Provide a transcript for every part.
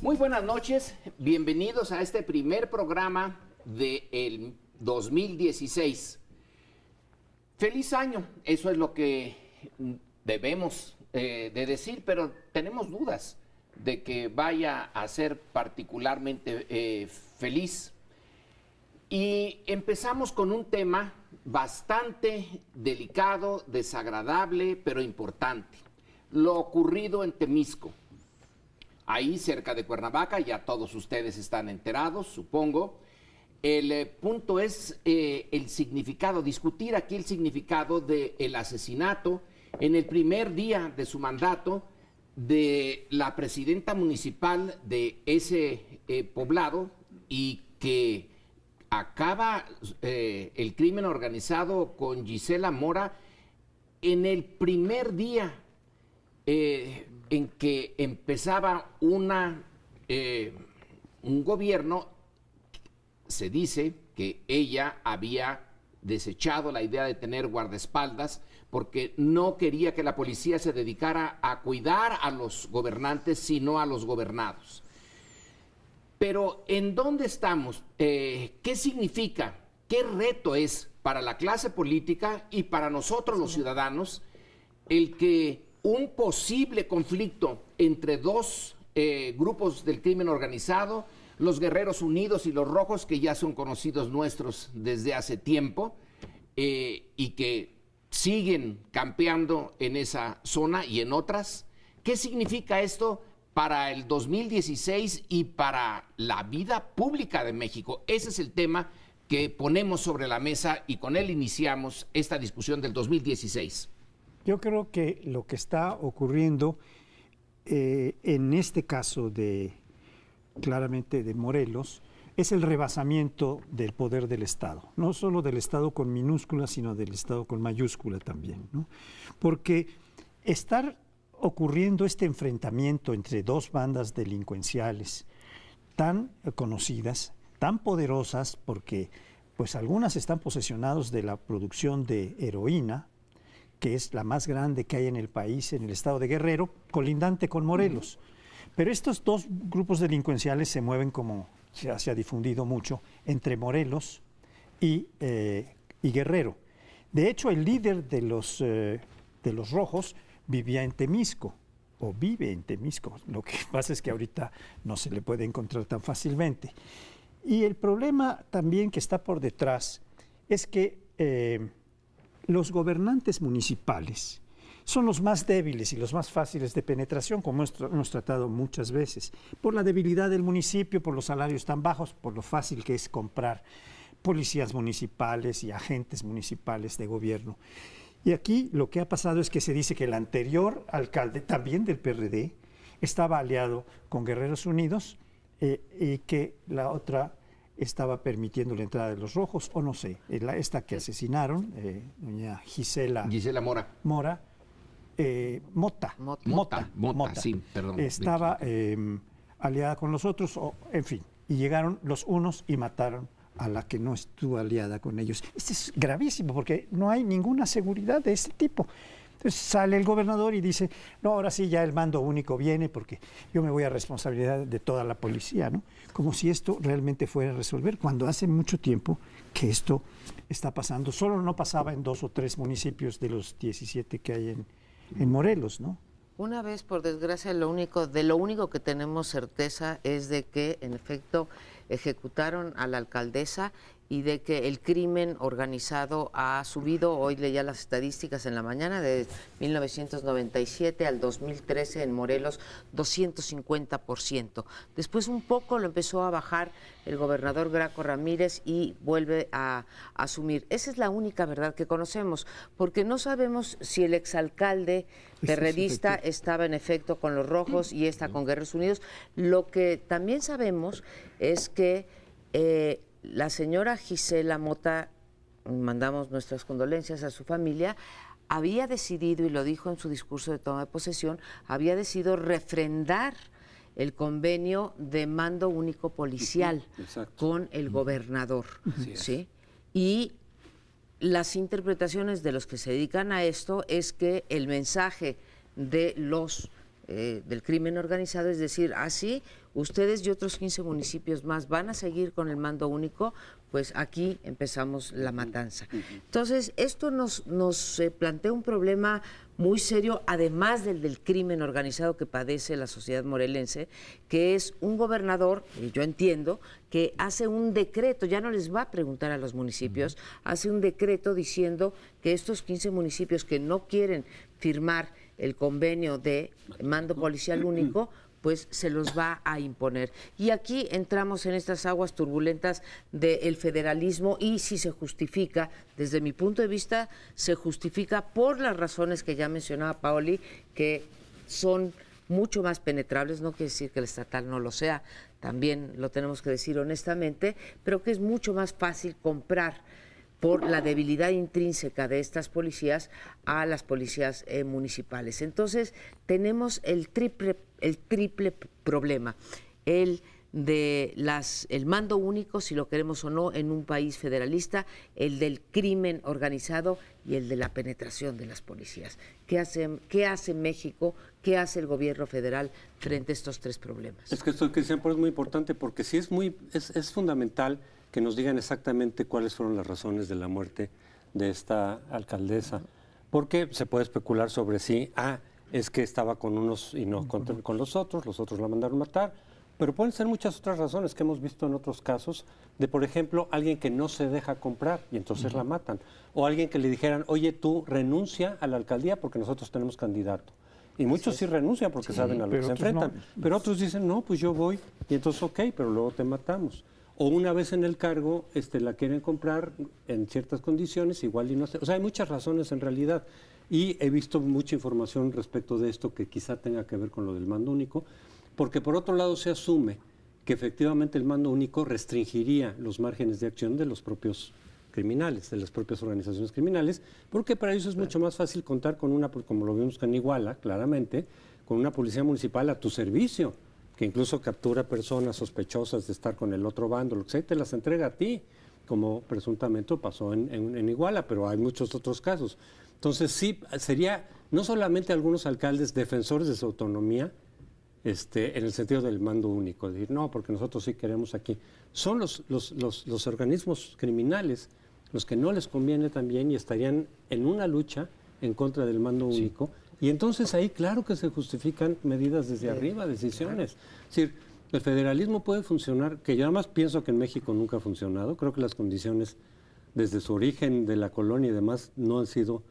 Muy buenas noches, bienvenidos a este primer programa del 2016. Feliz año, eso es lo que debemos de decir, pero tenemos dudas de que vaya a ser particularmente feliz. Y empezamos con un tema bastante delicado, desagradable, pero importante. Lo ocurrido en Temisco. Ahí cerca de Cuernavaca, ya todos ustedes están enterados, supongo. El punto es el significado, discutir aquí el significado del asesinato en el primer día de su mandato de la presidenta municipal de ese poblado, y que acaba el crimen organizado con Gisela Mora en el primer día en que empezaba un gobierno. Se dice que ella había desechado la idea de tener guardaespaldas porque no quería que la policía se dedicara a cuidar a los gobernantes, sino a los gobernados. Pero ¿en dónde estamos? ¿Qué significa? ¿Qué reto es para la clase política y para nosotros los ciudadanos el que un posible conflicto entre dos grupos del crimen organizado, los Guerreros Unidos y los Rojos, que ya son conocidos nuestros desde hace tiempo, y que siguen campeando en esa zona y en otras? ¿Qué significa esto para el 2016 y para la vida pública de México? Ese es el tema que ponemos sobre la mesa y con él iniciamos esta discusión del 2016. Yo creo que lo que está ocurriendo en este caso claramente de Morelos, es el rebasamiento del poder del Estado, no solo del Estado con minúscula, sino del Estado con mayúscula también, ¿no? Porque estar ocurriendo este enfrentamiento entre dos bandas delincuenciales tan conocidas, tan poderosas, porque pues algunas están posesionadas de la producción de heroína, que es la más grande que hay en el país, en el estado de Guerrero, colindante con Morelos. Pero estos dos grupos delincuenciales se mueven, como se ha difundido mucho, entre Morelos y Guerrero. De hecho, el líder de los Rojos vivía en Temisco, o vive en Temisco. Lo que pasa es que ahorita no se le puede encontrar tan fácilmente. Y el problema también que está por detrás es que los gobernantes municipales son los más débiles y los más fáciles de penetración, como hemos tratado muchas veces, por la debilidad del municipio, por los salarios tan bajos, por lo fácil que es comprar policías municipales y agentes municipales de gobierno. Y aquí lo que ha pasado es que se dice que el anterior alcalde, también del PRD, estaba aliado con Guerreros Unidos y que la otra estaba permitiendo la entrada de los Rojos, o no sé, esta que asesinaron, doña Gisela Mora, Mota, sí, perdón. Estaba aliada con los otros, en fin, y llegaron los unos y mataron a la que no estuvo aliada con ellos. Esto es gravísimo porque no hay ninguna seguridad de este tipo. Entonces sale el gobernador y dice, no, ahora sí ya el mando único viene porque yo me voy a responsabilidad de toda la policía, ¿no? Como si esto realmente fuera a resolver, cuando hace mucho tiempo que esto está pasando. Solo no pasaba en 2 o 3 municipios de los 17 que hay en Morelos, ¿no? Una vez, por desgracia, de lo único que tenemos certeza es de que, en efecto, ejecutaron a la alcaldesa y de que el crimen organizado ha subido. Hoy leía las estadísticas en la mañana, de 1997 al 2013 en Morelos, 250%. Después un poco lo empezó a bajar el gobernador Graco Ramírez y vuelve a asumir. Esa es la única verdad que conocemos, porque no sabemos si el exalcalde perredista estaba en efecto con los Rojos y está con Guerreros Unidos. Lo que también sabemos es que la señora Gisela Mota, mandamos nuestras condolencias a su familia, había decidido, y lo dijo en su discurso de toma de posesión, había decidido refrendar el convenio de mando único policial con el gobernador, ¿sí? Y las interpretaciones de los que se dedican a esto es que el mensaje de los del crimen organizado, es decir, así ustedes y otros 15 municipios más van a seguir con el mando único, pues aquí empezamos la matanza. Entonces, esto nos plantea un problema muy serio, además del crimen organizado que padece la sociedad morelense, que es un gobernador, y yo entiendo, que hace un decreto, ya no les va a preguntar a los municipios, hace un decreto diciendo que estos 15 municipios que no quieren firmar el convenio de mando policial único, pues se los va a imponer. Y aquí entramos en estas aguas turbulentas del federalismo y si se justifica, desde mi punto de vista, se justifica por las razones que ya mencionaba Paoli, que son mucho más penetrables, no quiere decir que el estatal no lo sea, también lo tenemos que decir honestamente, pero que es mucho más fácil comprar por la debilidad intrínseca de estas policías a las policías municipales. Entonces, tenemos el triple problema, el mando único, si lo queremos o no, en un país federalista, el del crimen organizado y el de la penetración de las policías. ¿Qué hace México? ¿Qué hace el gobierno federal frente a estos tres problemas? Es que esto que siempre es muy importante porque sí es fundamental que nos digan exactamente cuáles fueron las razones de la muerte de esta alcaldesa, porque se puede especular sobre si, es que estaba con unos y no con los otros la mandaron matar, pero pueden ser muchas otras razones que hemos visto en otros casos, de por ejemplo, alguien que no se deja comprar y entonces la matan, o alguien que le dijeran, oye, tú renuncia a la alcaldía porque nosotros tenemos candidato. Y muchos sí renuncian porque saben a lo que se enfrentan, pero otros dicen, no, pues yo voy, y entonces ok, pero luego te matamos. O una vez en el cargo la quieren comprar en ciertas condiciones, igual y no sé. O sea, hay muchas razones en realidad. Y he visto mucha información respecto de esto que quizá tenga que ver con lo del mando único, porque por otro lado se asume que efectivamente el mando único restringiría los márgenes de acción de los propios criminales, de las propias organizaciones criminales, porque para eso es mucho más fácil contar con una, como lo vimos en Iguala, claramente, con una policía municipal a tu servicio, que incluso captura personas sospechosas de estar con el otro bando, lo que sea, y te las entrega a ti, como presuntamente pasó en Iguala, pero hay muchos otros casos. Entonces sí, sería no solamente algunos alcaldes defensores de su autonomía, en el sentido del mando único, decir, no, porque nosotros sí queremos aquí. Son los organismos criminales los que no les conviene también y estarían en una lucha en contra del mando único. Y entonces ahí claro que se justifican medidas desde arriba, decisiones. Es decir, el federalismo puede funcionar, que yo además pienso que en México nunca ha funcionado. Creo que las condiciones desde su origen de la colonia y demás no han sido,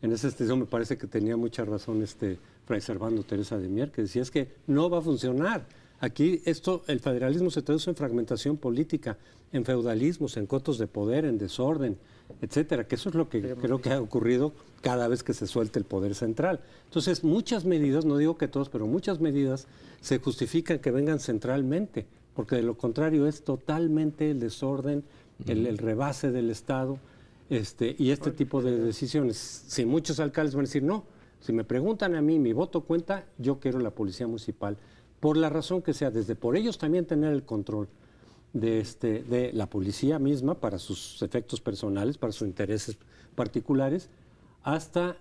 en esa extensión me parece que tenía mucha razón Fray Servando Teresa de Mier, que decía es que no va a funcionar. Aquí el federalismo se traduce en fragmentación política, en feudalismos, en cotos de poder, en desorden, etcétera, que eso es lo que creo que ha ocurrido cada vez que se suelta el poder central. Entonces, muchas medidas, no digo que todas, pero muchas medidas se justifican que vengan centralmente, porque de lo contrario es totalmente el desorden, el rebase del Estado, y este tipo de decisiones. Si muchos alcaldes van a decir, no, si me preguntan a mí, mi voto cuenta, yo quiero la policía municipal, por la razón que sea, desde por ellos también tener el control de la policía misma para sus efectos personales, para sus intereses particulares, hasta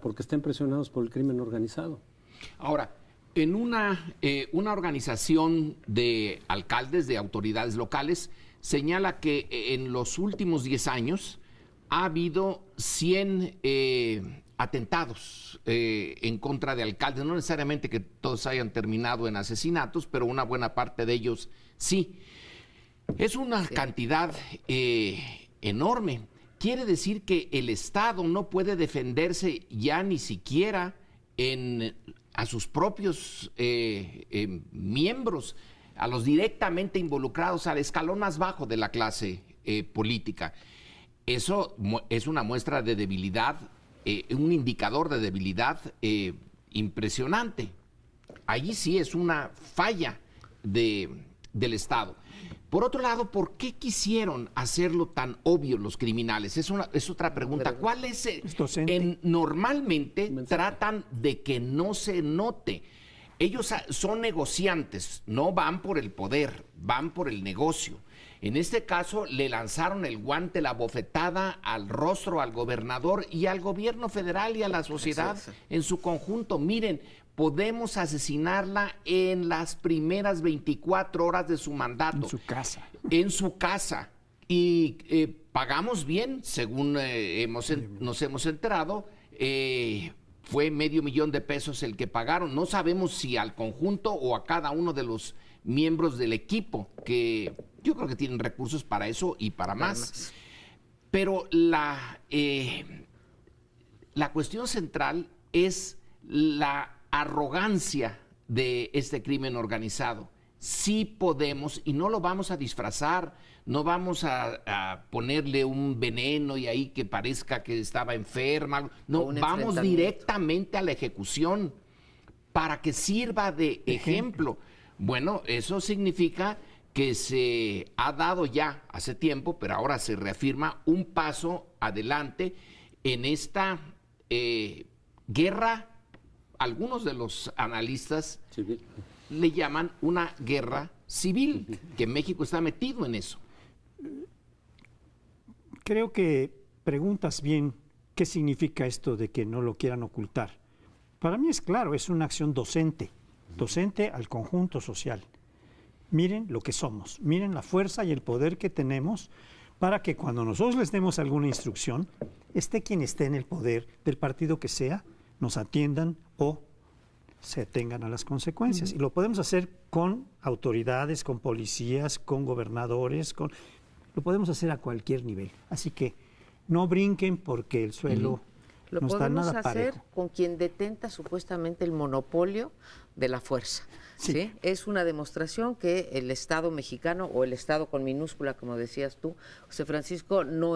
porque estén presionados por el crimen organizado. Ahora, en una organización de alcaldes, de autoridades locales, señala que en los últimos 10 años ha habido 100 atentados en contra de alcaldes, no necesariamente que todos hayan terminado en asesinatos, pero una buena parte de ellos sí. Es una cantidad enorme. Quiere decir que el Estado no puede defenderse ya ni siquiera a sus propios miembros, a los directamente involucrados, al escalón más bajo de la clase política. Eso es una muestra de debilidad, un indicador de debilidad impresionante. Allí sí es una falla del Estado. Por otro lado, ¿por qué quisieron hacerlo tan obvio los criminales? Es otra pregunta. ¿Cuál es? Normalmente tratan de que no se note. Ellos son negociantes, no van por el poder, van por el negocio. En este caso le lanzaron el guante, la bofetada al rostro al gobernador y al gobierno federal y a la sociedad en su conjunto. Miren, podemos asesinarla en las primeras 24 horas de su mandato. En su casa. En su casa. Y pagamos bien, según nos hemos enterado. Fue $500,000 el que pagaron. No sabemos si al conjunto o a cada uno de los miembros del equipo, que yo creo que tienen recursos para eso y para más. Pero la cuestión central es la arrogancia de este crimen organizado. Sí podemos, y no lo vamos a disfrazar, no vamos a ponerle un veneno y ahí que parezca que estaba enferma. No, vamos directamente a la ejecución para que sirva de ejemplo. Bueno, eso significa que se ha dado ya hace tiempo, pero ahora se reafirma un paso adelante en esta guerra. Algunos de los analistas civil le llaman una guerra civil, que México está metido en eso. Creo que preguntas bien qué significa esto de que no lo quieran ocultar. Para mí es claro, es una acción docente al conjunto social. Miren lo que somos, miren la fuerza y el poder que tenemos para que cuando nosotros les demos alguna instrucción, esté quien esté en el poder del partido que sea, nos atiendan o se atengan a las consecuencias. Y lo podemos hacer con autoridades, con policías, con gobernadores, lo podemos hacer a cualquier nivel. Así que no brinquen porque el suelo no está nada parejo. Lo podemos hacer con quien detenta supuestamente el monopolio de la fuerza. ¿Sí? Es una demostración que el Estado mexicano, o el Estado con minúscula, como decías tú, José Francisco, no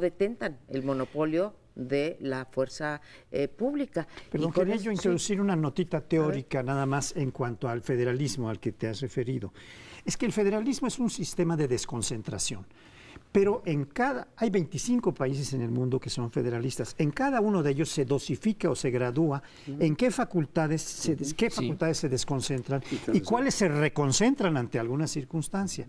detentan el monopolio de la fuerza pública. Perdón, quería yo introducir una notita teórica nada más en cuanto al federalismo al que te has referido. Es que el federalismo es un sistema de desconcentración. Pero hay 25 países en el mundo que son federalistas. En cada uno de ellos se dosifica o se gradúa en qué facultades se desconcentran y cuáles se reconcentran ante alguna circunstancia.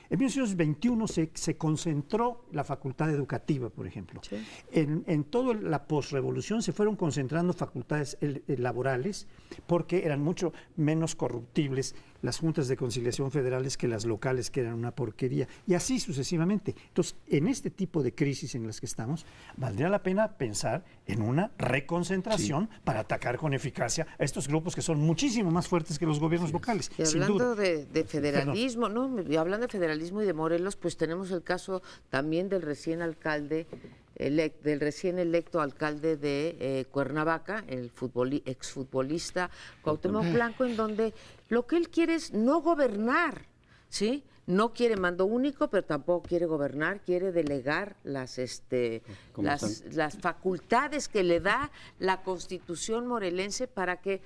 En 1921 se concentró la facultad educativa, por ejemplo. Sí. En toda la posrevolución se fueron concentrando facultades laborales porque eran mucho menos corruptibles las juntas de conciliación federales que las locales, que eran una porquería, y así sucesivamente. Entonces, en este tipo de crisis en las que estamos, valdría la pena pensar en una reconcentración para atacar con eficacia a estos grupos que son muchísimo más fuertes que los gobiernos locales. Y hablando de federalismo, hablando de federalismo y de Morelos, pues tenemos el caso también del recién electo alcalde de Cuernavaca, el exfutbolista Cuauhtémoc Blanco, en donde lo que él quiere es no gobernar, ¿sí? No quiere mando único, pero tampoco quiere gobernar, quiere delegar las facultades que le da la Constitución morelense para que,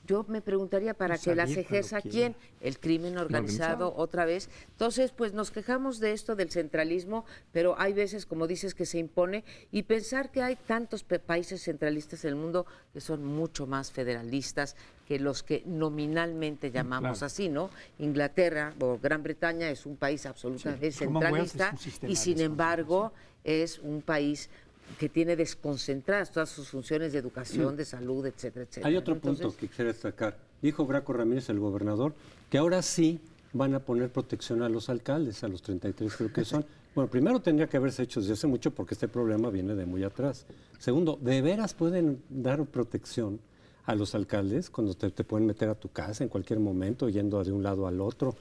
yo me preguntaría, ¿para que las ejerza quién? El crimen organizado otra vez. Entonces, pues nos quejamos de esto del centralismo, pero hay veces, como dices, que se impone, y pensar que hay tantos países centralistas en el mundo que son mucho más federalistas que los que nominalmente llamamos así, ¿no? Inglaterra o Gran Bretaña es un país absolutamente centralista y sin embargo es un país que tiene desconcentradas todas sus funciones de educación, de salud, etcétera, etcétera. Hay otro punto que quisiera destacar. Dijo Graco Ramírez, el gobernador, que ahora sí van a poner protección a los alcaldes, a los 33 creo que son. Bueno, primero tendría que haberse hecho desde hace mucho porque este problema viene de muy atrás. Segundo, ¿de veras pueden dar protección a los alcaldes cuando te pueden meter a tu casa en cualquier momento, yendo de un lado al otro?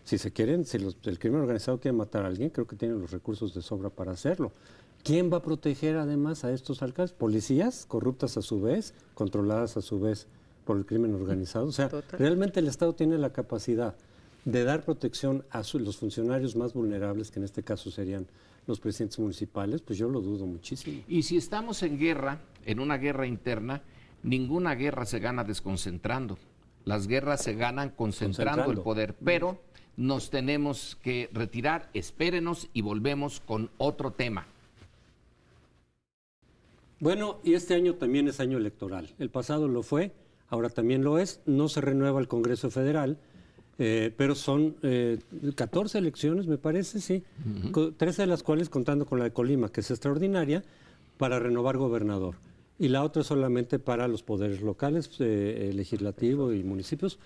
Si el crimen organizado quiere matar a alguien, creo que tienen los recursos de sobra para hacerlo. ¿Quién va a proteger además a estos alcaldes? ¿Policías corruptas a su vez, controladas a su vez por el crimen organizado? O sea, realmente el Estado tiene la capacidad de dar protección a los funcionarios más vulnerables, que en este caso serían los presidentes municipales. Pues yo lo dudo muchísimo. Y si estamos en guerra, en una guerra interna, ninguna guerra se gana desconcentrando. Las guerras se ganan concentrando el poder, pero nos tenemos que retirar. Espérenos y volvemos con otro tema. Bueno, y este año también es año electoral. El pasado lo fue, ahora también lo es. No se renueva el Congreso Federal, pero son 14 elecciones, me parece, sí. 13 de las cuales contando con la de Colima, que es extraordinaria, para renovar gobernador. y la otra es solamente para los poderes locales, legislativo y municipios.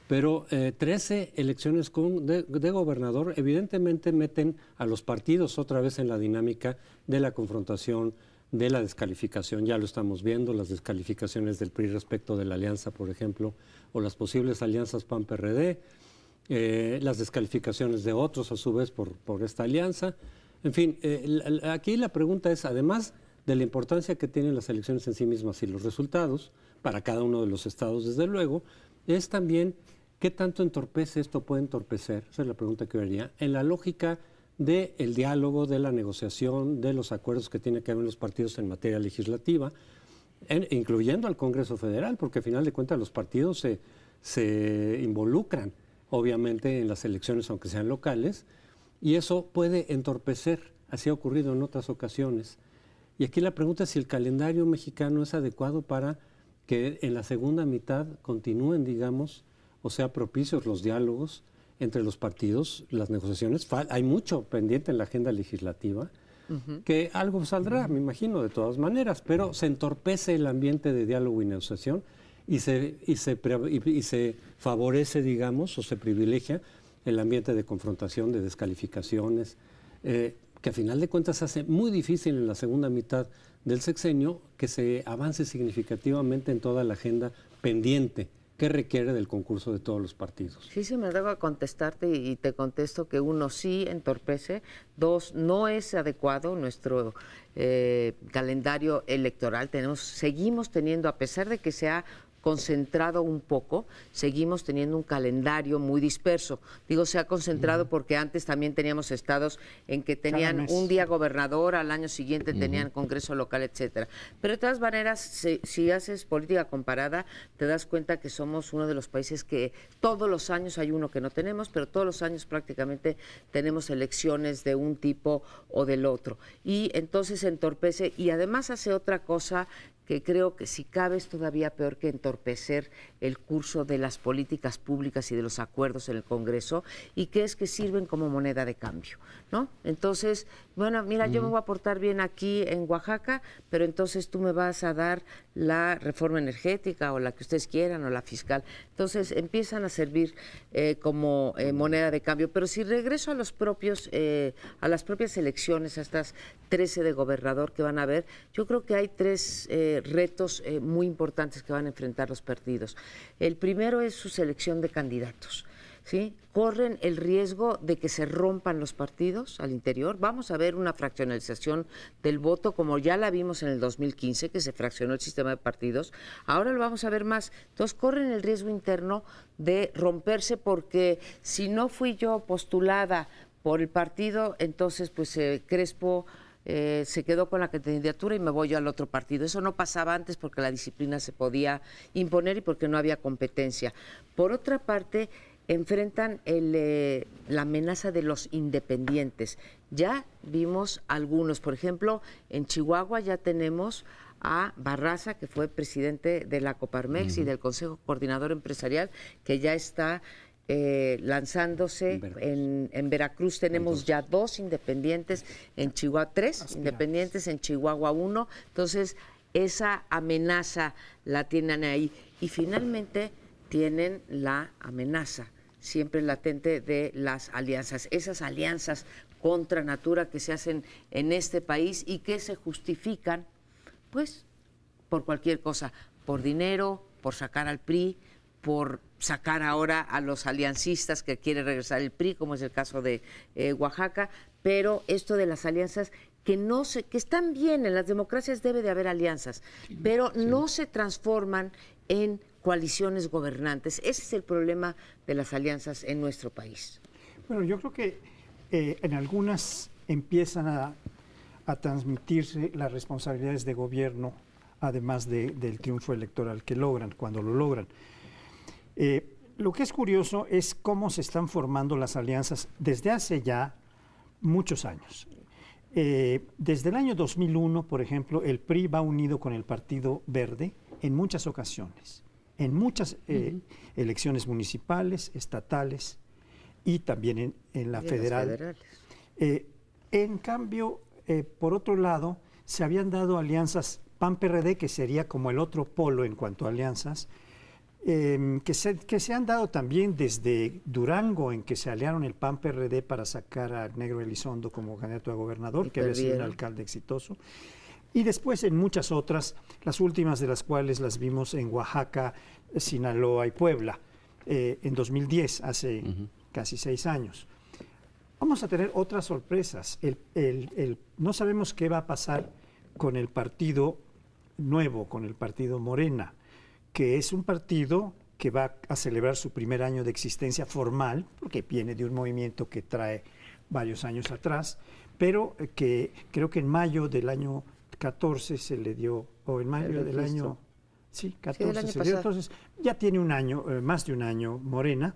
Pero 13 elecciones de gobernador evidentemente meten a los partidos otra vez en la dinámica de la confrontación, de la descalificación. Ya lo estamos viendo, las descalificaciones del PRI respecto de la alianza, por ejemplo, o las posibles alianzas PAN-PRD, las descalificaciones de otros a su vez por esta alianza. En fin, aquí la pregunta es, además de la importancia que tienen las elecciones en sí mismas y los resultados, para cada uno de los estados desde luego, es también qué tanto entorpece esto, puede entorpecer, esa es la pregunta que yo haría, en la lógica del diálogo, de la negociación, de los acuerdos que tiene que haber en los partidos en materia legislativa, incluyendo al Congreso Federal, porque al final de cuentas los partidos se involucran obviamente en las elecciones, aunque sean locales, y eso puede entorpecer, así ha ocurrido en otras ocasiones. Y aquí la pregunta es si el calendario mexicano es adecuado para que en la segunda mitad continúen, digamos, o sea, propicios los diálogos entre los partidos, las negociaciones. Hay mucho pendiente en la agenda legislativa, que algo saldrá, me imagino, de todas maneras, pero se entorpece el ambiente de diálogo y negociación y se favorece, digamos, o se privilegia el ambiente de confrontación, de descalificaciones, que a final de cuentas hace muy difícil en la segunda mitad del sexenio que se avance significativamente en toda la agenda pendiente que requiere del concurso de todos los partidos. Sí, se me debo contestarte y te contesto que uno sí entorpece, dos, no es adecuado nuestro calendario electoral. Seguimos teniendo, a pesar de que se ha concentrado un poco, seguimos teniendo un calendario muy disperso. Digo, se ha concentrado porque antes también teníamos estados en que tenían un día gobernador, al año siguiente tenían congreso local, etcétera. Pero de todas maneras, si haces política comparada, te das cuenta que somos uno de los países que todos los años hay uno que no tenemos, pero todos los años prácticamente tenemos elecciones de un tipo o del otro. Y entonces se entorpece y además hace otra cosa que creo que si cabe es todavía peor que entorpecer el curso de las políticas públicas y de los acuerdos en el Congreso, y que es que sirven como moneda de cambio, ¿no? Entonces, bueno, mira, yo me voy a portar bien aquí en Oaxaca, pero entonces tú me vas a dar la reforma energética o la que ustedes quieran o la fiscal. Entonces empiezan a servir como moneda de cambio. Pero si regreso a los propios, a las propias elecciones, a estas 13 de gobernador que van a haber, yo creo que hay tres retos muy importantes que van a enfrentar los partidos. El primero es su selección de candidatos, ¿sí? Corren el riesgo de que se rompan los partidos al interior. Vamos a ver una fraccionalización del voto, como ya la vimos en el 2015, que se fraccionó el sistema de partidos. Ahora lo vamos a ver más. Entonces, corren el riesgo interno de romperse, porque si no fui yo postulada por el partido, entonces, pues, Crespo se quedó con la candidatura y me voy yo al otro partido. Eso no pasaba antes porque la disciplina se podía imponer y porque no había competencia. Por otra parte, enfrentan la amenaza de los independientes. Ya vimos algunos, por ejemplo, en Chihuahua ya tenemos a Barraza, que fue presidente de la Coparmex y del Consejo Coordinador Empresarial, que ya está lanzándose en Veracruz. Tenemos ya 2 independientes, en Chihuahua 3 independientes, en Chihuahua 1. Entonces, esa amenaza la tienen ahí. Y finalmente tienen la amenaza siempre latente de las alianzas, esas alianzas contra natura que se hacen en este país y que se justifican, pues, por cualquier cosa, por dinero, por sacar al PRI, por sacar ahora a los aliancistas que quiere regresar el PRI, como es el caso de Oaxaca. Pero esto de las alianzas que están bien, en las democracias debe de haber alianzas, pero no se transforman en coaliciones gobernantes. Ese es el problema de las alianzas en nuestro país. Bueno, yo creo que en algunas empiezan a transmitirse las responsabilidades de gobierno, además del triunfo electoral que logran, cuando lo logran. Lo que es curioso es cómo se están formando las alianzas desde hace ya muchos años. Desde el año 2001, por ejemplo, el PRI va unido con el Partido Verde en muchas ocasiones, en muchas elecciones municipales, estatales y también en la federal. En cambio, por otro lado, se habían dado alianzas PAN-PRD, que sería como el otro polo en cuanto a alianzas, que se han dado también desde Durango, en que se aliaron el PAN-PRD para sacar a Negro Elizondo como candidato a gobernador, que había sido un alcalde exitoso. Y después en muchas otras, las últimas de las cuales las vimos en Oaxaca, Sinaloa y Puebla, en 2010, hace casi 6 años. Vamos a tener otras sorpresas. No sabemos qué va a pasar con el partido nuevo, con el partido Morena, que es un partido que va a celebrar su primer año de existencia formal, porque viene de un movimiento que trae varios años atrás, pero que creo que en mayo del año 14 se le dio, o en mayo del año, sí, 14 se le dio, entonces ya tiene un año, más de un año Morena,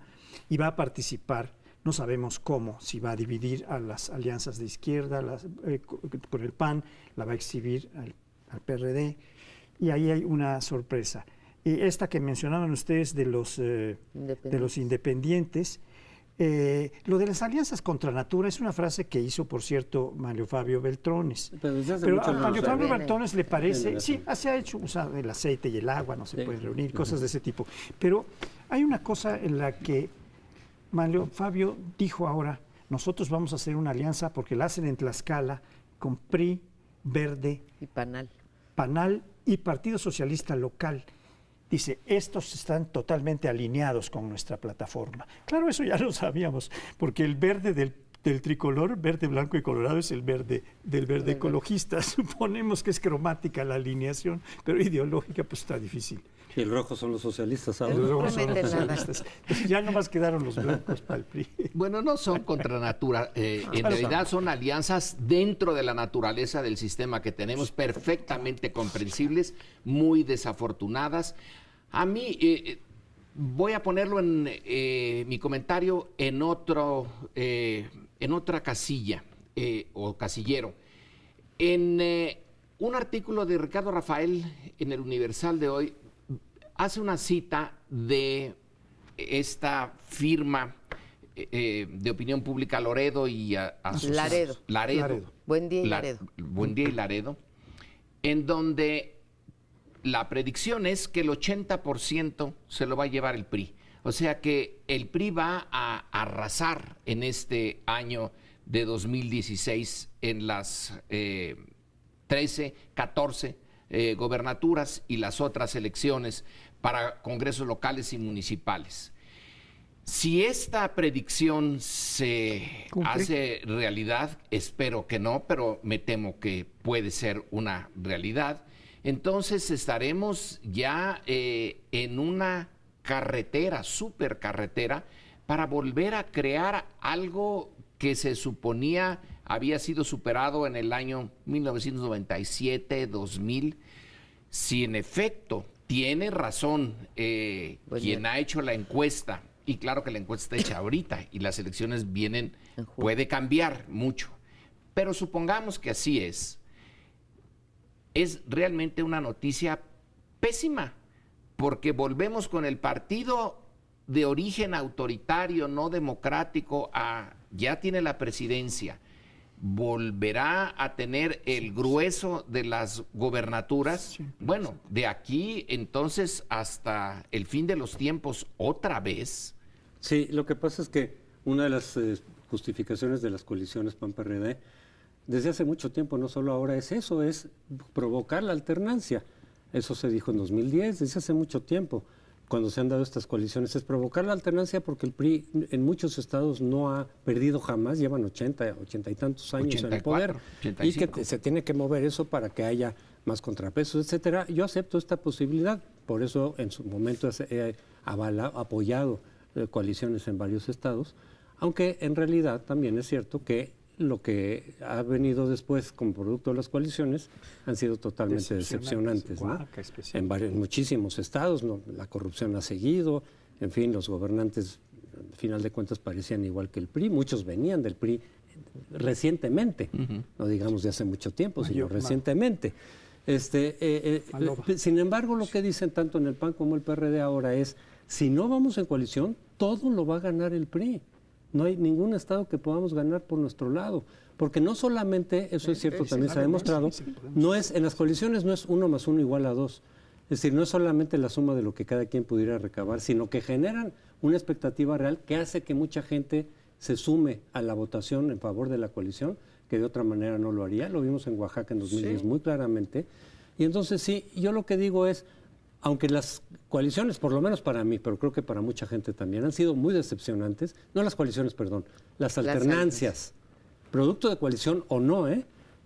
y va a participar, no sabemos cómo, si va a dividir a las alianzas de izquierda con el PAN, la va a exhibir al PRD, y ahí hay una sorpresa. Y esta que mencionaban ustedes de los independientes, lo de las alianzas contra natura es una frase que hizo, por cierto, Mario Fabio Beltrones. Pero a Mario Fabio Beltrones le parece, sí, se ha hecho usar el aceite y el agua, no se pueden reunir, cosas de ese tipo. Pero hay una cosa en la que Mario Fabio dijo ahora, nosotros vamos a hacer una alianza porque la hacen en Tlaxcala con PRI, Verde y Panal y Partido Socialista Local. Dice, estos están totalmente alineados con nuestra plataforma. Claro, eso ya lo sabíamos, porque el verde del tricolor, verde, blanco y colorado, es el verde del verde ecologista. Suponemos que es cromática la alineación, pero ideológica pues está difícil. Y el rojo son los socialistas ahora. El rojo son los socialistas. Ya nomás quedaron los blancos para el PRI. Bueno, no son contra natura, en realidad son alianzas dentro de la naturaleza del sistema que tenemos, perfectamente comprensibles, muy desafortunadas. A mí, voy a ponerlo en mi comentario en otra casilla o casillero. En un artículo de Ricardo Rafael en el Universal de hoy, hace una cita de esta firma de opinión pública Loredo y Laredo. Buen Día y Laredo. Buen Día y Laredo, en donde la predicción es que el 80% se lo va a llevar el PRI. O sea que el PRI va a arrasar en este año de 2016 en las 13, 14 gobernaturas y las otras elecciones para congresos locales y municipales. Si esta predicción se hace realidad, espero que no, pero me temo que puede ser una realidad, entonces estaremos ya en una carretera, supercarretera, para volver a crear algo que se suponía había sido superado en el año 1997, 2000. Si en efecto tiene razón quien ha hecho la encuesta, y claro que la encuesta está hecha ahorita y las elecciones vienen, puede cambiar mucho, pero supongamos que así es realmente una noticia pésima, porque volvemos con el partido de origen autoritario, no democrático, ya tiene la presidencia, volverá a tener el grueso de las gobernaturas. Sí, bueno, de aquí entonces hasta el fin de los tiempos otra vez. Sí, lo que pasa es que una de las justificaciones de las coaliciones PAN-PRD desde hace mucho tiempo, no solo ahora, es eso, es provocar la alternancia. Eso se dijo en 2010, desde hace mucho tiempo, cuando se han dado estas coaliciones, es provocar la alternancia porque el PRI en muchos estados no ha perdido jamás, llevan 80 y tantos años 84, en el poder, 85. Y que se tiene que mover eso para que haya más contrapesos, etcétera. Yo acepto esta posibilidad, por eso en su momento he apoyado coaliciones en varios estados, aunque en realidad también es cierto que lo que ha venido después como producto de las coaliciones han sido totalmente decepcionantes, ¿no? En muchísimos estados, ¿no? La corrupción ha seguido, en fin, los gobernantes, al final de cuentas, parecían igual que el PRI, muchos venían del PRI recientemente, no digamos de hace mucho tiempo, sino recientemente. Sin embargo, lo que dicen tanto en el PAN como el PRD ahora es, si no vamos en coalición, todo lo va a ganar el PRI. no hay ningún estado que podamos ganar por nuestro lado. Porque no solamente, eso es cierto, también se ha demostrado, no es, en las coaliciones no es 1 más 1 igual a 2. Es decir, no es solamente la suma de lo que cada quien pudiera recabar, sino que generan una expectativa real que hace que mucha gente se sume a la votación en favor de la coalición, que de otra manera no lo haría. Lo vimos en Oaxaca en 2010 muy claramente. Y entonces sí, yo lo que digo es, aunque las coaliciones, por lo menos para mí, pero creo que para mucha gente también, han sido muy decepcionantes, no las coaliciones, perdón, las alternancias, producto de coalición o no,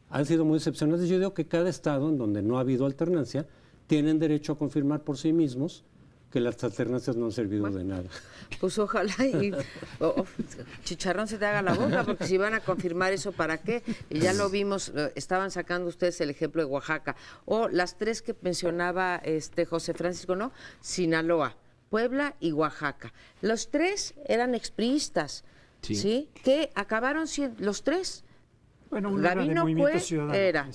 han sido muy decepcionantes. Yo digo que cada estado en donde no ha habido alternancia, tienen derecho a confirmar por sí mismos que las alternancias no han servido de nada. Pues ojalá y chicharrón se te haga la boca, porque si van a confirmar eso, ¿para qué? Y ya lo vimos, estaban sacando ustedes el ejemplo de Oaxaca, o las 3 que mencionaba José Francisco, ¿no? Sinaloa, Puebla y Oaxaca. Los 3 eran expriistas, ¿sí? Que acabaron siendo, los 3. Bueno, uno era de Movimiento Ciudadano. Era.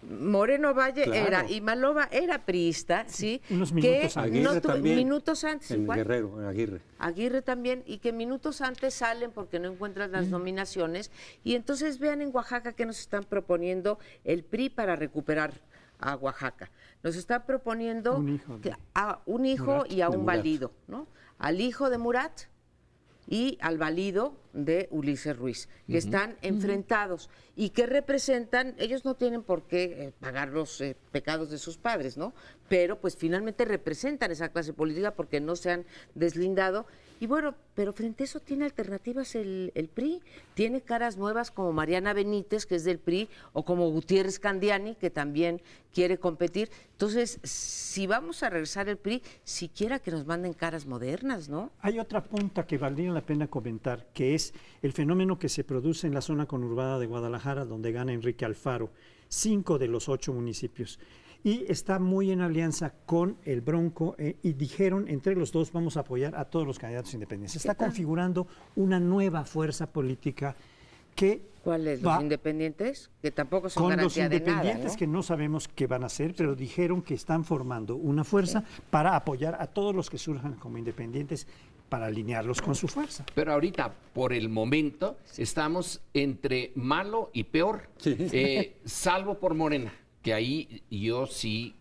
Moreno Valle era, y Maloba era priista, ¿sí? Unos minutos antes. Aguirre también. Minutos antes. En ¿cuál? Guerrero, Aguirre. Aguirre también, y que minutos antes salen porque no encuentran las nominaciones. Y entonces vean en Oaxaca que nos están proponiendo el PRI para recuperar a Oaxaca. Nos están proponiendo a un hijo Murat, y a un Murat. valido, ¿no? Al hijo de Murat y al valido de Ulises Ruiz, que están enfrentados y que representan, ellos no tienen por qué pagar los pecados de sus padres, ¿no? Pero pues finalmente representan esa clase política porque no se han deslindado. Y bueno, pero frente a eso tiene alternativas el PRI, tiene caras nuevas como Mariana Benítez, que es del PRI, o como Gutiérrez Candiani, que también quiere competir. Entonces, si vamos a regresar el PRI, siquiera que nos manden caras modernas, ¿no? Hay otra punta que valdría la pena comentar, que es el fenómeno que se produce en la zona conurbada de Guadalajara, donde gana Enrique Alfaro, 5 de los 8 municipios. Y está muy en alianza con el Bronco y dijeron, entre los dos vamos a apoyar a todos los candidatos independientes. Se está configurando una nueva fuerza política que ¿Cuáles? ¿Los independientes? Que tampoco son con los garantía de nada, independientes, ¿no? que no sabemos qué van a hacer, pero dijeron que están formando una fuerza para apoyar a todos los que surjan como independientes, para alinearlos con su fuerza. Pero ahorita, por el momento, estamos entre malo y peor, salvo por Morena, que ahí yo sí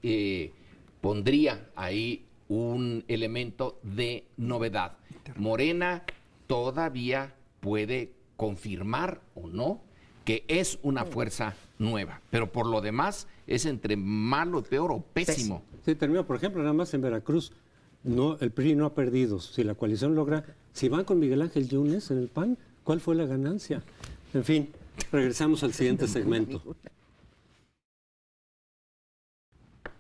pondría ahí un elemento de novedad. Morena todavía puede confirmar o no que es una fuerza nueva, pero por lo demás es entre malo, peor o pésimo. Sí, termino, por ejemplo, nada más en Veracruz, no, el PRI no ha perdido. Si la coalición logra, si van con Miguel Ángel Yunes en el PAN, ¿cuál fue la ganancia? En fin, regresamos al siguiente segmento.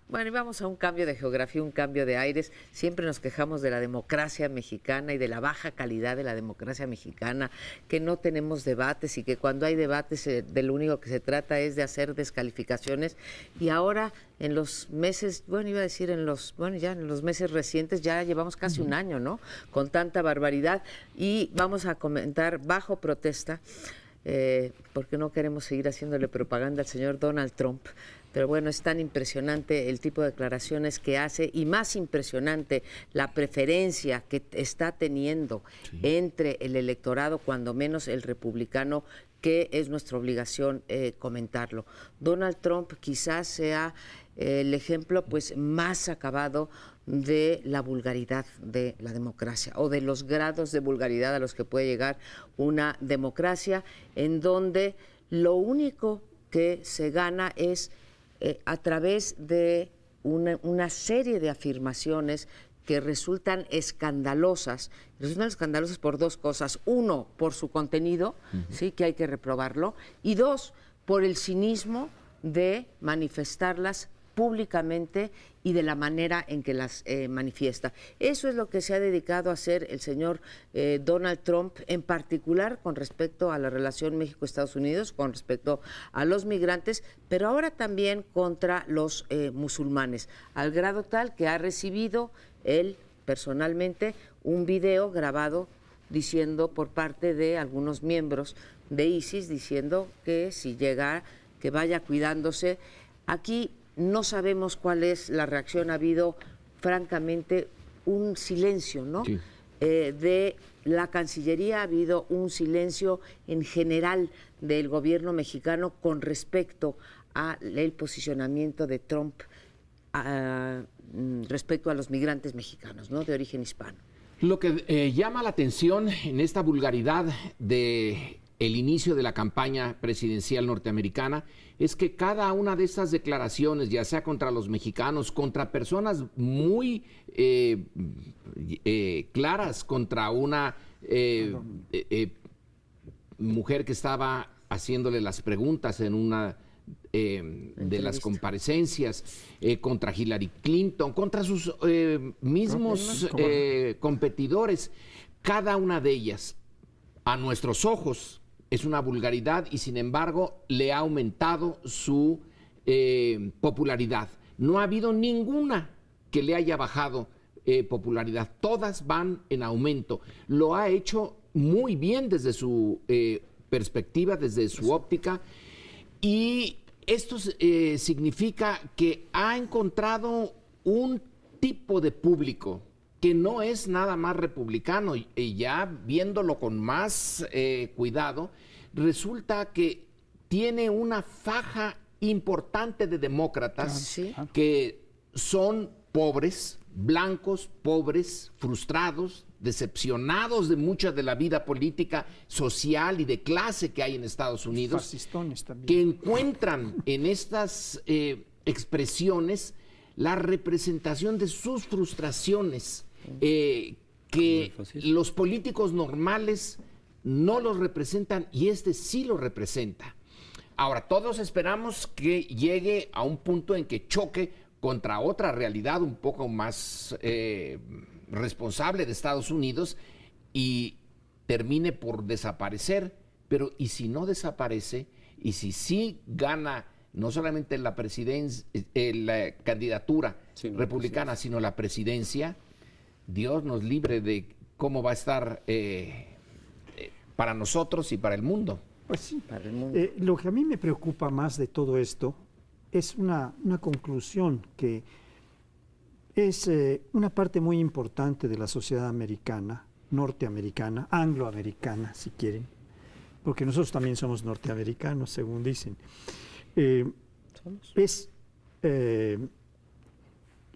Bueno, y vamos a un cambio de geografía, un cambio de aires. Siempre nos quejamos de la democracia mexicana y de la baja calidad de la democracia mexicana, que no tenemos debates y que cuando hay debates de lo único que se trata es de hacer descalificaciones. Y ahora en los meses, ya en los meses recientes, ya llevamos casi un año, ¿no? Con tanta barbaridad. Y vamos a comentar bajo protesta, porque no queremos seguir haciéndole propaganda al señor Donald Trump. Pero bueno, es tan impresionante el tipo de declaraciones que hace y más impresionante la preferencia que está teniendo entre el electorado, cuando menos el republicano, que es nuestra obligación comentarlo. Donald Trump quizás sea el ejemplo pues más acabado de la vulgaridad de la democracia o de los grados de vulgaridad a los que puede llegar una democracia, en donde lo único que se gana es a través de una serie de afirmaciones que resultan escandalosas. Resultan escandalosas por dos cosas. Uno, por su contenido, sí, que hay que reprobarlo. Y dos, por el cinismo de manifestarlas públicamente y de la manera en que las manifiesta. Eso es lo que se ha dedicado a hacer el señor Donald Trump, en particular con respecto a la relación México-Estados Unidos, con respecto a los migrantes, pero ahora también contra los musulmanes, al grado tal que ha recibido él personalmente un video grabado diciendo por parte de algunos miembros de ISIS, diciendo que si llega, que vaya cuidándose. Aquí no sabemos cuál es la reacción, ha habido francamente un silencio, ¿no? Sí. de la Cancillería, ha habido un silencio en general del gobierno mexicano con respecto al posicionamiento de Trump respecto a los migrantes mexicanos, ¿no?, de origen hispano. Lo que llama la atención en esta vulgaridad de el inicio de la campaña presidencial norteamericana es que cada una de estas declaraciones, ya sea contra los mexicanos, contra personas muy claras, contra una mujer que estaba haciéndole las preguntas en una de las comparecencias, contra Hillary Clinton, contra sus mismos competidores, cada una de ellas, a nuestros ojos, es una vulgaridad y sin embargo le ha aumentado su popularidad. No ha habido ninguna que le haya bajado popularidad. Todas van en aumento. Lo ha hecho muy bien desde su perspectiva, desde su óptica, y esto significa que ha encontrado un tipo de público que no es nada más republicano, y ya viéndolo con más cuidado, resulta que tiene una faja importante de demócratas que son pobres, blancos, pobres, frustrados, decepcionados de mucha de la vida política, social y de clase que hay en Estados Unidos, Fascistones también. que encuentran en estas expresiones la representación de sus frustraciones, que los políticos normales no los representan y este sí lo representa. Ahora, todos esperamos que llegue a un punto en que choque contra otra realidad un poco más responsable de Estados Unidos y termine por desaparecer. Pero ¿y si no desaparece? ¿Y si sí gana no solamente la presidencia, la candidatura republicana, sino la presidencia? Dios nos libre de cómo va a estar para nosotros y para el mundo. Pues sí. Para el mundo. Lo que a mí me preocupa más de todo esto es una conclusión que es una parte muy importante de la sociedad americana, norteamericana, angloamericana, si quieren, porque nosotros también somos norteamericanos, según dicen.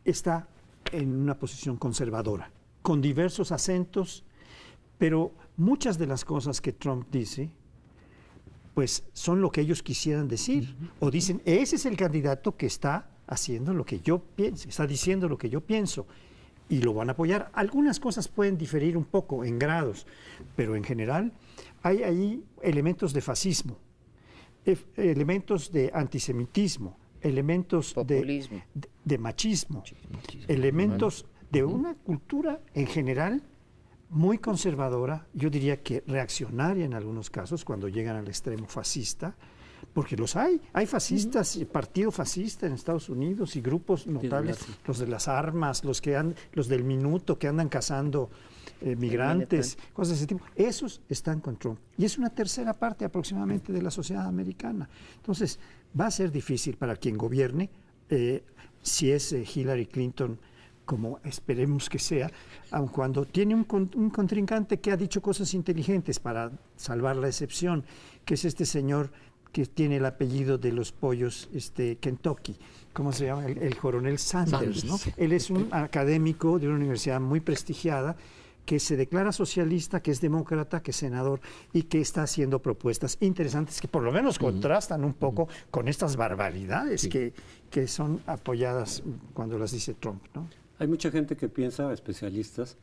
Está en una posición conservadora, con diversos acentos, pero muchas de las cosas que Trump dice, pues son lo que ellos quisieran decir, o dicen, ese es el candidato que está haciendo lo que yo pienso, está diciendo lo que yo pienso, y lo van a apoyar. Algunas cosas pueden diferir un poco en grados, pero en general hay ahí elementos de fascismo, elementos de antisemitismo, elementos de machismo, elementos de una cultura en general muy conservadora, yo diría que reaccionaria en algunos casos, cuando llegan al extremo fascista, porque los hay fascistas, partido fascista en Estados Unidos y grupos notables, los de las armas, los del minuto que andan cazando migrantes, cosas de ese tipo, esos están con Trump. Y es una tercera parte aproximadamente de la sociedad americana. Entonces, va a ser difícil para quien gobierne, si es Hillary Clinton, como esperemos que sea, aun cuando tiene un contrincante que ha dicho cosas inteligentes para salvar la excepción, que es este señor que tiene el apellido de los pollos Kentucky, ¿cómo se llama? El coronel Sanders, ¿no? Él es un académico de una universidad muy prestigiada, que se declara socialista, que es demócrata, que es senador y que está haciendo propuestas interesantes que por lo menos contrastan un poco con estas barbaridades que son apoyadas cuando las dice Trump, ¿no? Hay mucha gente que piensa, especialistas,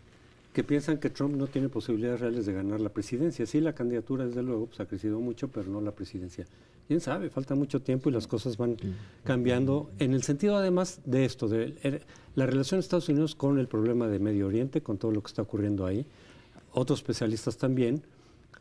que piensan que Trump no tiene posibilidades reales de ganar la presidencia. Sí, la candidatura, desde luego, pues ha crecido mucho, pero no la presidencia. Quién sabe, falta mucho tiempo y las cosas van cambiando. En el sentido, además, de esto, de la relación de Estados Unidos con el problema de Medio Oriente, con todo lo que está ocurriendo ahí. Otros especialistas también,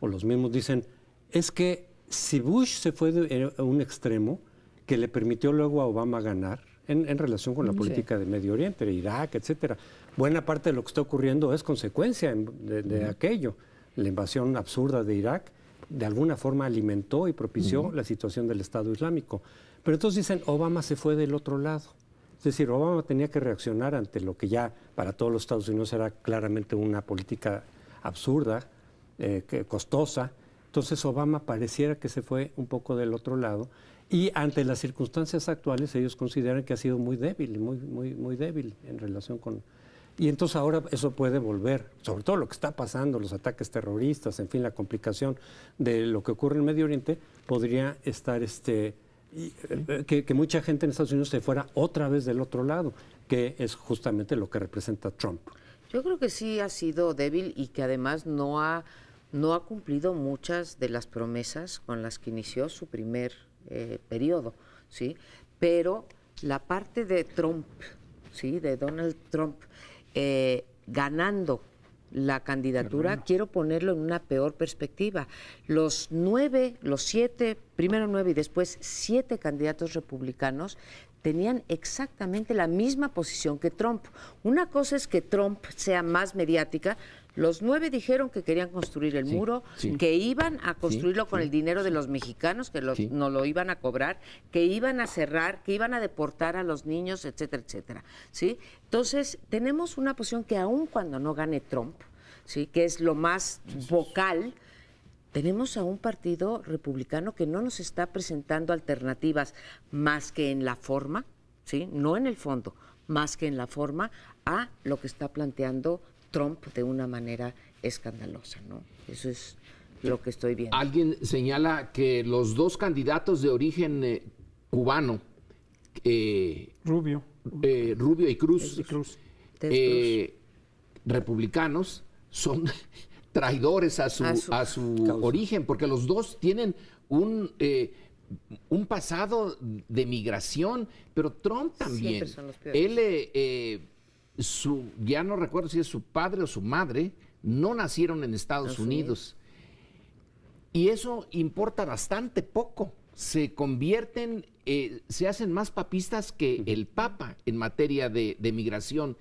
o los mismos, dicen, es que si Bush se fue a un extremo que le permitió luego a Obama ganar, en relación con la política de Medio Oriente, de Irak, etcétera. Buena parte de lo que está ocurriendo es consecuencia de aquello. La invasión absurda de Irak de alguna forma alimentó y propició la situación del Estado Islámico. Pero entonces dicen, Obama se fue del otro lado. Es decir, Obama tenía que reaccionar ante lo que ya para todos los Estados Unidos era claramente una política absurda, costosa. Entonces Obama pareciera que se fue un poco del otro lado y ante las circunstancias actuales ellos consideran que ha sido muy débil, muy débil en relación con... Y entonces ahora eso puede volver, sobre todo lo que está pasando, los ataques terroristas, en fin, la complicación de lo que ocurre en Medio Oriente, podría estar que mucha gente en Estados Unidos se fuera otra vez del otro lado, que es justamente lo que representa Trump. Yo creo que sí ha sido débil y que además no ha cumplido muchas de las promesas con las que inició su primer periodo, ¿sí? Pero la parte de Trump, ¿sí? De Donald Trump, ganando la candidatura, quiero ponerlo en una peor perspectiva. Los 7, primero 9 y después 7 candidatos republicanos tenían exactamente la misma posición que Trump. Una cosa es que Trump sea más mediática. Los 9 dijeron que querían construir el muro, que iban a construirlo con el dinero de los mexicanos, que no lo iban a cobrar, que iban a cerrar, que iban a deportar a los niños, etcétera, etcétera. ¿Sí? Entonces, tenemos una posición que aun cuando no gane Trump, ¿sí? Que es lo más vocal, tenemos a un partido republicano que no nos está presentando alternativas más que en la forma, ¿sí? No en el fondo, más que en la forma a lo que está planteando Trump de una manera escandalosa, ¿no? Eso es lo que estoy viendo. Alguien señala que los dos candidatos de origen cubano, Rubio y Cruz, Republicanos, republicanos, son traidores a su origen, porque los dos tienen un pasado de migración, pero Trump también. Siempre son los peores. Él, ya no recuerdo si es su padre o su madre, no nacieron en Estados Unidos. Y eso importa bastante poco. Se convierten, se hacen más papistas que el Papa en materia de migración.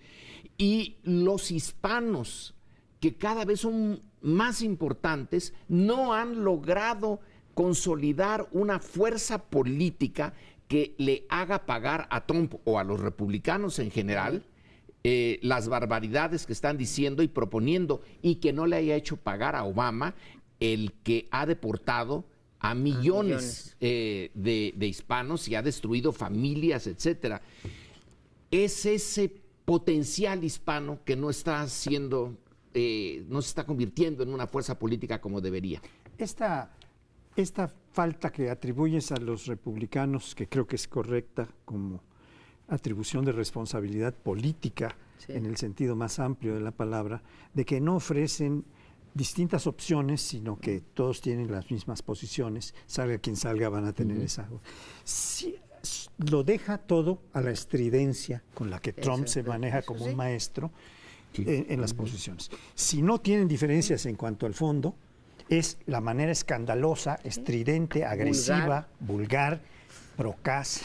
Y los hispanos, que cada vez son más importantes, no han logrado consolidar una fuerza política que le haga pagar a Trump o a los republicanos en general las barbaridades que están diciendo y proponiendo, y que no le haya hecho pagar a Obama, el que ha deportado a millones de hispanos y ha destruido familias, etcétera. Es ese potencial hispano que no está siendo, no se está convirtiendo en una fuerza política como debería. Esta falta que atribuyes a los republicanos, que creo que es correcta como atribución de responsabilidad política, en el sentido más amplio de la palabra, de que no ofrecen distintas opciones, sino que todos tienen las mismas posiciones, salga quien salga van a tener esa. Sí, lo deja todo a la estridencia con la que Trump se maneja como un maestro en las posiciones. Si no tienen diferencias en cuanto al fondo, es la manera escandalosa, estridente, agresiva, vulgar, procaz,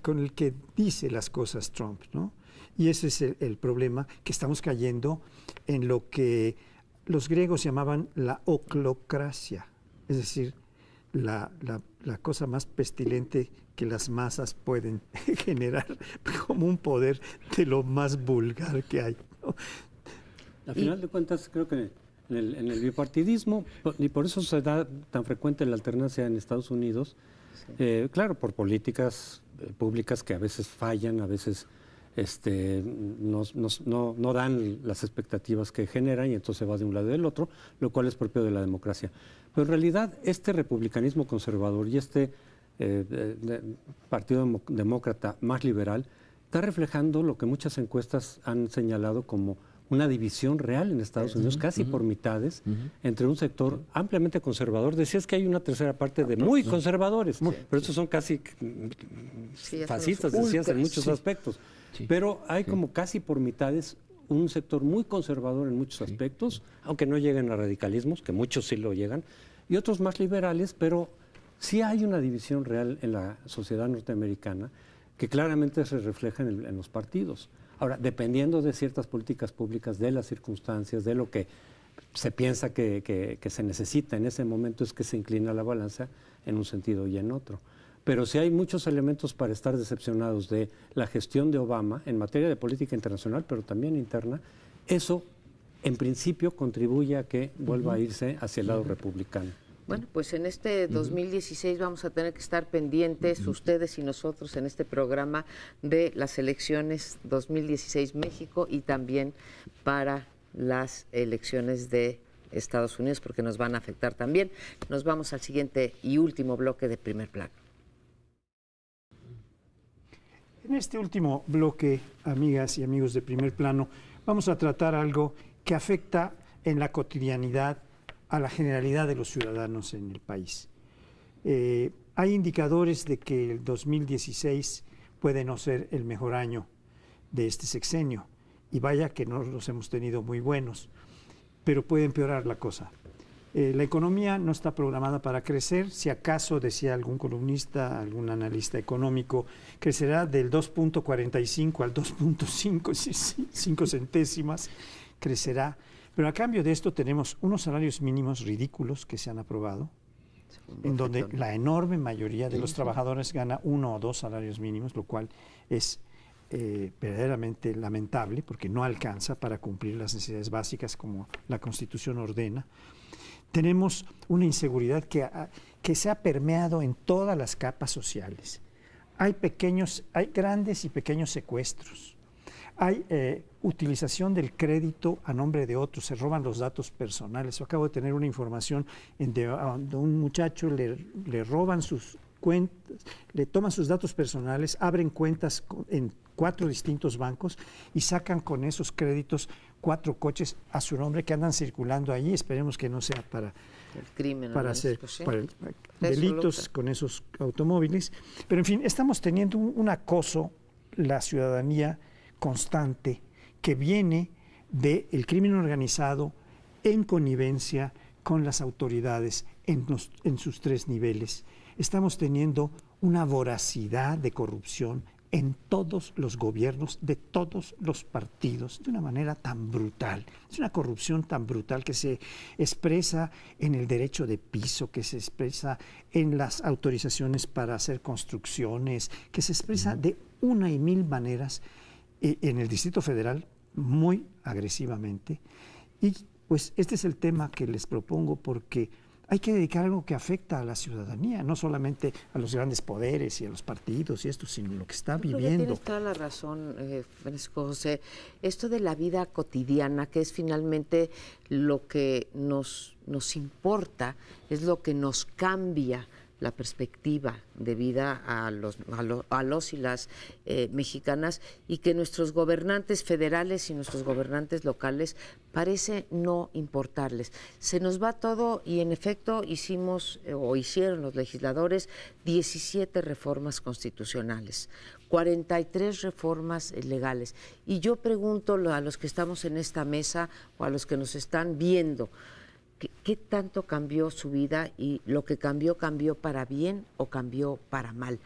con el que dice las cosas Trump, ¿no? Y ese es el problema, que estamos cayendo en lo que los griegos llamaban la oclocracia, es decir, la cosa más pestilente que las masas pueden generar como un poder de lo más vulgar que hay, ¿no? Al final de cuentas, creo que en el bipartidismo, y por eso se da tan frecuente la alternancia en Estados Unidos, claro, por políticas públicas que a veces fallan, a veces no dan las expectativas que generan y entonces se va de un lado y del otro, lo cual es propio de la democracia. Pero en realidad este republicanismo conservador y este partido demócrata más liberal está reflejando lo que muchas encuestas han señalado como una división real en Estados Unidos, casi por mitades, entre un sector ampliamente conservador. Decías que hay una tercera parte de muy conservadores, pero estos son casi fascistas, decías, en muchos aspectos. Pero hay como casi por mitades un sector muy conservador en muchos aspectos, aunque no lleguen a radicalismos, que muchos sí lo llegan, y otros más liberales, pero sí hay una división real en la sociedad norteamericana que claramente se refleja en los partidos. Ahora, dependiendo de ciertas políticas públicas, de las circunstancias, de lo que se piensa que se necesita en ese momento, es que se inclina la balanza en un sentido y en otro. pero sí hay muchos elementos para estar decepcionados de la gestión de Obama en materia de política internacional, pero también interna. Eso, en principio, contribuye a que vuelva a irse hacia el lado republicano. Bueno, pues en este 2016 vamos a tener que estar pendientes, ustedes y nosotros, en este programa de las elecciones 2016 México y también para las elecciones de Estados Unidos, porque nos van a afectar también. Nos vamos al siguiente y último bloque de Primer Plano. En este último bloque, amigas y amigos de Primer Plano, vamos a tratar algo que afecta en la cotidianidad a la generalidad de los ciudadanos en el país. Hay indicadores de que el 2016 puede no ser el mejor año de este sexenio, y vaya que no los hemos tenido muy buenos, pero puede empeorar la cosa. La economía no está programada para crecer, si acaso, decía algún columnista, algún analista económico, crecerá del 2.45 al 2.5, 5 centésimas, crecerá. Pero a cambio de esto tenemos unos salarios mínimos ridículos que se han aprobado, en donde la enorme mayoría de los trabajadores gana 1 o 2 salarios mínimos, lo cual es verdaderamente lamentable porque no alcanza para cumplir las necesidades básicas como la Constitución ordena. Tenemos una inseguridad que se ha permeado en todas las capas sociales. Hay grandes y pequeños secuestros. Hay utilización del crédito a nombre de otros, se roban los datos personales. Yo acabo de tener una información de un muchacho, le roban sus cuentas, le toman sus datos personales, abren cuentas en 4 distintos bancos y sacan con esos créditos 4 coches a su nombre que andan circulando ahí. Esperemos que no sea para el crimen, para hacer para delitos Lucas, con esos automóviles. Pero en fin, estamos teniendo un acoso, la ciudadanía constante, que viene del crimen organizado en connivencia con las autoridades en sus 3 niveles. Estamos teniendo una voracidad de corrupción en todos los gobiernos de todos los partidos, de una manera tan brutal. Es una corrupción tan brutal que se expresa en el derecho de piso, que se expresa en las autorizaciones para hacer construcciones, que se expresa de una y mil maneras en el Distrito Federal muy agresivamente. Y pues este es el tema que les propongo, porque hay que dedicar algo que afecta a la ciudadanía, no solamente a los grandes poderes y a los partidos y esto, sino lo que está viviendo. Tienes toda la razón, Francisco José. Esto de la vida cotidiana, que es finalmente lo que nos importa, es lo que nos cambia la perspectiva de vida a los y las mexicanas, y que nuestros gobernantes federales y nuestros gobernantes locales parece no importarles. Se nos va todo y en efecto hicieron los legisladores 17 reformas constitucionales, 43 reformas legales. Y yo pregunto a los que estamos en esta mesa o a los que nos están viendo, ¿qué tanto cambió su vida? Y lo que cambió para bien o cambió para mal.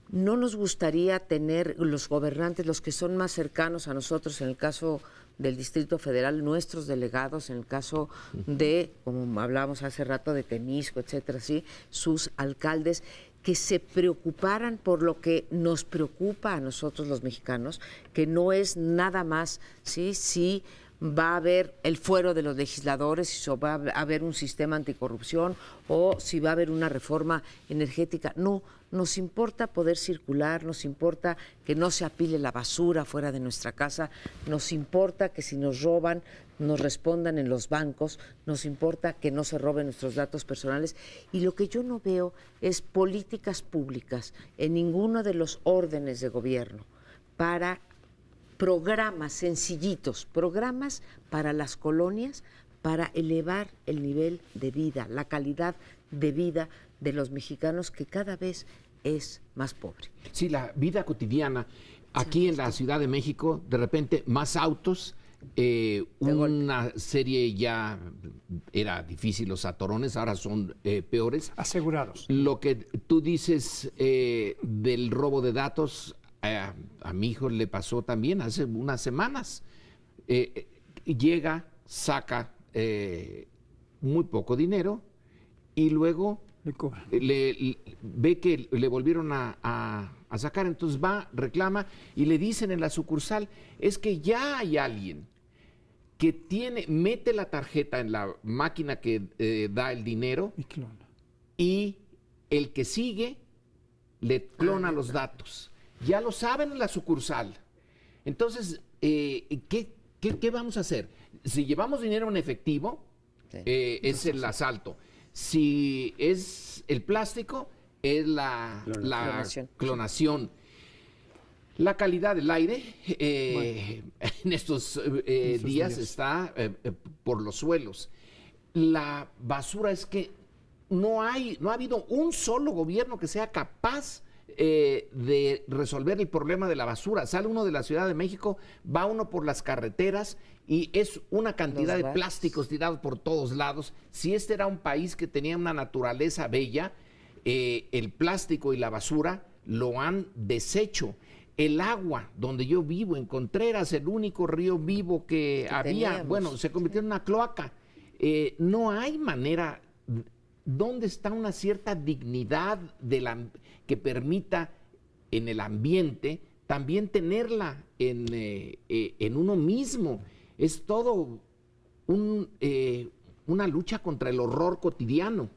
No nos gustaría tener los gobernantes, los que son más cercanos a nosotros, en el caso del Distrito Federal, nuestros delegados, en el caso de, como hablábamos hace rato, de Temisco, etcétera, ¿sí? Sus alcaldes, que se preocuparan por lo que nos preocupa a nosotros los mexicanos, que no es nada más, sí, va a haber el fuero de los legisladores, si va a haber un sistema anticorrupción o si va a haber una reforma energética. No, nos importa poder circular, nos importa que no se apile la basura fuera de nuestra casa, nos importa que si nos roban, nos respondan en los bancos, nos importa que no se roben nuestros datos personales. Y lo que yo no veo es políticas públicas en ninguno de los órdenes de gobierno para programas sencillitos, programas para las colonias, para elevar el nivel de vida, la calidad de vida de los mexicanos, que cada vez es más pobre. Sí, la vida cotidiana. Aquí en la Ciudad de México, de repente, más autos, una serie ya era difícil, los atorones, ahora son peores. Asegurados. Lo que tú dices del robo de datos, a mi hijo le pasó también hace unas semanas. Llega, saca muy poco dinero y luego Le cobran. Ve que le volvieron a sacar, entonces va, reclama y le dicen en la sucursal, es que ya hay alguien que mete la tarjeta en la máquina que da el dinero Y clona. y el que sigue le clona los datos. Ya lo saben en la sucursal. Entonces, ¿qué vamos a hacer? Si llevamos dinero en efectivo, Sí. es el asalto. Si es el plástico, es la clonación. La calidad del aire en estos días está por los suelos. La basura es que no ha habido un solo gobierno que sea capaz de resolver el problema de la basura. Sale uno de la Ciudad de México, va uno por las carreteras y es una cantidad de plásticos tirados por todos lados. Si este era un país que tenía una naturaleza bella, el plástico y la basura lo han deshecho. El agua donde yo vivo, en Contreras, el único río vivo que había, teníamos, bueno, se convirtió en una cloaca. No hay manera. ¿Dónde está una cierta dignidad que permita en el ambiente también tenerla en uno mismo? Es todo una lucha contra el horror cotidiano.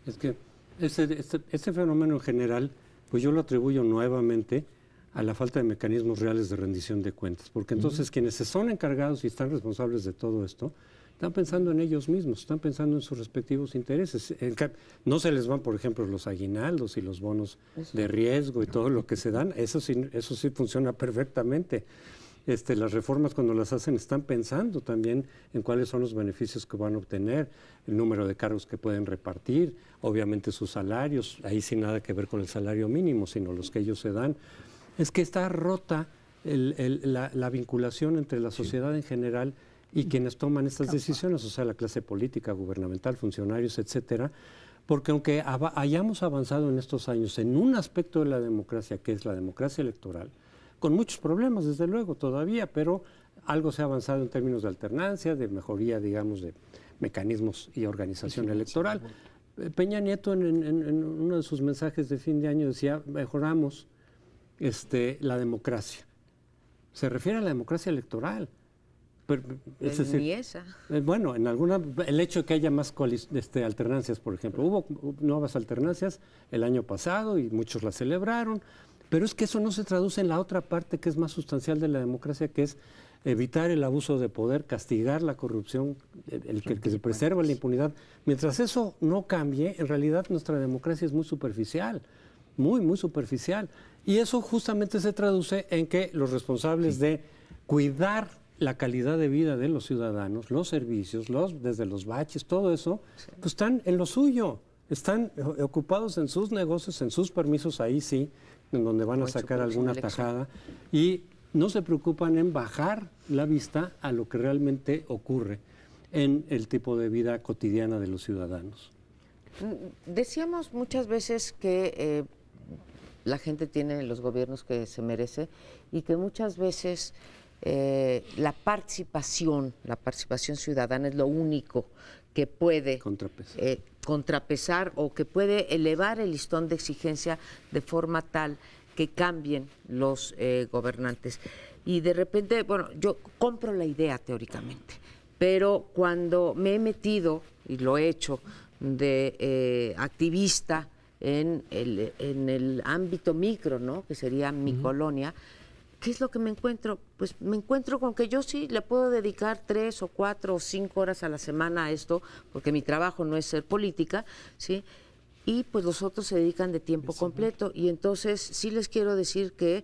Es que ese fenómeno en general, pues yo lo atribuyo nuevamente a la falta de mecanismos reales de rendición de cuentas, porque entonces quienes se son encargados y están responsables de todo esto, están pensando en ellos mismos, están pensando en sus respectivos intereses. No se les van, por ejemplo, los aguinaldos y los bonos de riesgo y todo lo que se dan, eso sí funciona perfectamente. Las reformas cuando las hacen están pensando también en cuáles son los beneficios que van a obtener, el número de cargos que pueden repartir, obviamente sus salarios, ahí sin nada que ver con el salario mínimo, sino los que ellos se dan. Es que está rota la vinculación entre la sociedad en general y quienes toman estas decisiones, o sea, la clase política, gubernamental, funcionarios, etcétera, porque aunque hayamos avanzado en estos años en un aspecto de la democracia, que es la democracia electoral, con muchos problemas, desde luego, todavía, pero algo se ha avanzado en términos de alternancia, de mejoría, digamos, de mecanismos y organización electoral. Peña Nieto en uno de sus mensajes de fin de año decía, mejoramos la democracia. Se refiere a la democracia electoral. Pero, es decir, ni esa. Bueno, el hecho de que haya más alternancias, por ejemplo. Hubo nuevas alternancias el año pasado y muchos las celebraron, pero es que eso no se traduce en la otra parte que es más sustancial de la democracia, que es evitar el abuso de poder, castigar la corrupción, que se preserva la impunidad. Mientras eso no cambie, en realidad nuestra democracia es muy superficial, muy, muy superficial. Y eso justamente se traduce en que los responsables de cuidar la calidad de vida de los ciudadanos, los servicios, desde los baches, todo eso, pues están en lo suyo, están ocupados en sus negocios, en sus permisos, ahí sí, en donde van a sacar alguna tajada, y no se preocupan en bajar la vista a lo que realmente ocurre en el tipo de vida cotidiana de los ciudadanos. Decíamos muchas veces que la gente tiene los gobiernos que se merece y que muchas veces la participación ciudadana es lo único que puede contrapesar o que puede elevar el listón de exigencia de forma tal que cambien los gobernantes. Y de repente, bueno, yo compro la idea teóricamente, pero cuando me he metido, y lo he hecho, de activista en el ámbito micro, ¿no?, que sería mi colonia, ¿qué es lo que me encuentro? Pues me encuentro con que yo sí le puedo dedicar 3 o 4 o 5 horas a la semana a esto, porque mi trabajo no es ser política, ¿sí? Y pues los otros se dedican de tiempo completo. Y entonces sí les quiero decir que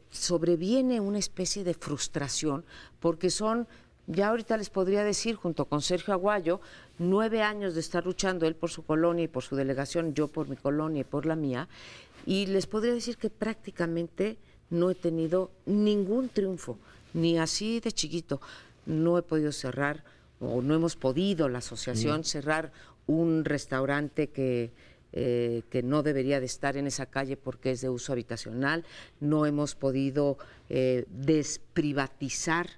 sobreviene una especie de frustración, porque son, ya ahorita les podría decir, junto con Sergio Aguayo, 9 años de estar luchando, él por su colonia y por su delegación, yo por mi colonia y por la mía, y les podría decir que prácticamente no he tenido ningún triunfo, ni así de chiquito. No he podido cerrar, o no hemos podido, la asociación, cerrar un restaurante que no debería de estar en esa calle porque es de uso habitacional. No hemos podido desprivatizar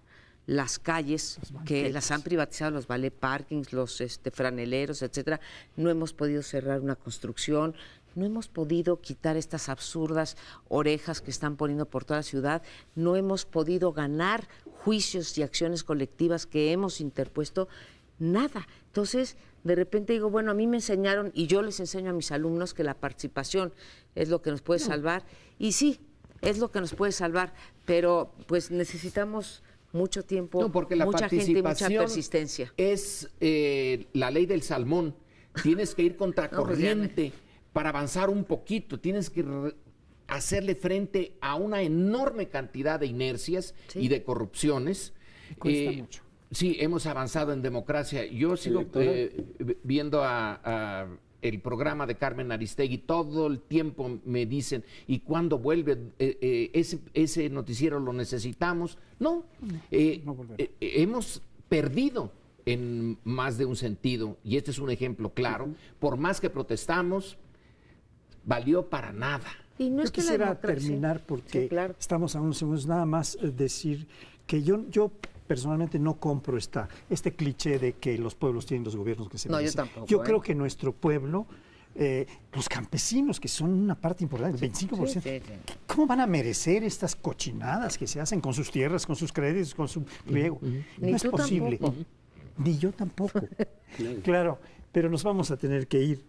las calles, que las han privatizado, los ballet parkings, los franeleros, etcétera. No hemos podido cerrar una construcción, no hemos podido quitar estas absurdas orejas que están poniendo por toda la ciudad, no hemos podido ganar juicios y acciones colectivas que hemos interpuesto, nada. Entonces, de repente digo, bueno, a mí me enseñaron y yo les enseño a mis alumnos que la participación es lo que nos puede salvar, y sí, es lo que nos puede salvar, pero pues necesitamos mucho tiempo, porque la mucha gente y mucha participación persistencia. Es la ley del salmón. Tienes que ir contracorriente para avanzar un poquito. Tienes que hacerle frente a una enorme cantidad de inercias y de corrupciones. Cuesta mucho. Sí, hemos avanzado en democracia. Yo sigo viendo a el programa de Carmen Aristegui, todo el tiempo me dicen, ¿y cuándo vuelve? Ese noticiero lo necesitamos. No, hemos perdido en más de un sentido, y este es un ejemplo claro. Por más que protestamos, valió para nada. Y no Yo es que la quisiera democracia... terminar porque Sí, claro. estamos a unos segundos, nada más decir que yo personalmente no compro este cliché de que los pueblos tienen los gobiernos que se No, yo merecen. tampoco, Yo creo que nuestro pueblo, los campesinos, que son una parte importante, el 25%, sí. ¿cómo van a merecer estas cochinadas que se hacen con sus tierras, con sus créditos, con su riego? Ni No es tú posible. tampoco. Ni yo tampoco. Claro, pero nos vamos a tener que ir.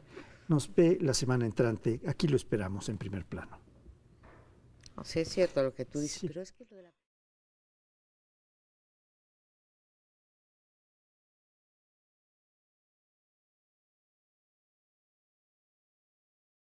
Nos ve la semana entrante. Aquí lo esperamos en Primer Plano. Sí, es cierto lo que tú dices, Sí. pero es que lo de la...